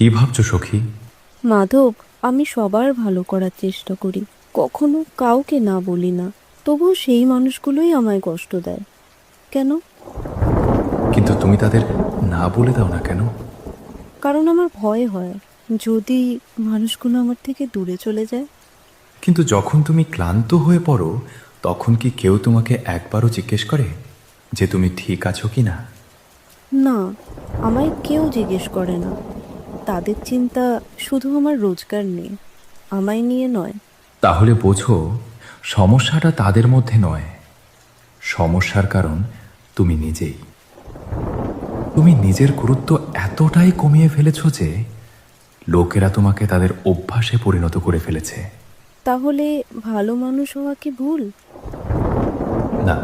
কি ভাবছো সখী? মাধব, আমি সবার ভালো করার চেষ্টা করি, কখনো কাউকে না বলি না, তবুও সেই মানুষগুলোই আমায় কষ্ট দেয়। কেন? কিন্তু তুমি তাদের না বলে দাও না কেন? কারণ আমার ভয় হয়, যদি মানুষগুলো আমার থেকে দূরে চলে যায়। কিন্তু যখন তুমি ক্লান্ত হয়ে পড়ো, তখন কি কেউ তোমাকে একবারও জিজ্ঞেস করে যে তুমি ঠিক আছো কি না? না, আমায় কেউ জিজ্ঞেস করে না। তাদের চিন্তা শুধু আমার রোজগার নিয়ে, আমায় নিয়ে নয়। তাহলে বোঝো, সমস্যাটা তাদের মধ্যে নয়, সমস্যার কারণ তুমি নিজেই। তুমি নিজের গুরুত্ব এতটাই কমিয়ে ফেলেছো যে লোকেরা তোমাকে তাদের অভ্যাসে পরিণত করে ফেলেছে। তাহলে ভালো মানুষ হওয়া কি ভুল? না,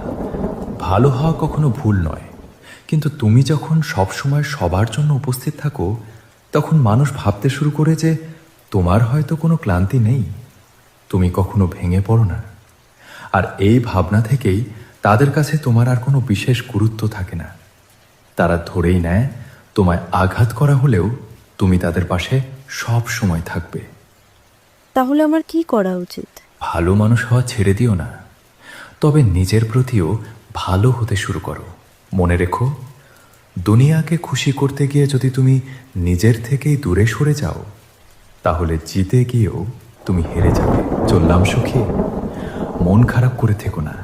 ভালো হওয়া কখনো ভুল নয়, কিন্তু তুমি যখন সবসময় সবার জন্য উপস্থিত থাকো, তখন মানুষ ভাবতে শুরু করে যে তোমার হয়তো কোনো ক্লান্তি নেই, তুমি কখনো ভেঙে পড়ো না। আর এই ভাবনা থেকেই তাদের কাছে তোমার আর কোনো বিশেষ গুরুত্ব থাকে না। তারা ধরেই নেয় তোমায় আঘাত করা হলেও তুমি তাদের পাশে সব সময় থাকবে। তাহলে আমার কি করা উচিত? ভালো মানুষ হওয়া ছেড়ে দিও না, তবে নিজের প্রতিও ভালো হতে শুরু করো। মনে রেখো, দুনিয়াকে খুশি করতে গিয়ে যদি তুমি নিজের থেকেই দূরে সরে যাও, তাহলে জিতে গিয়েও তুমি হেরে যাবে। চললাম সখী, মন খারাপ করে থেকো না।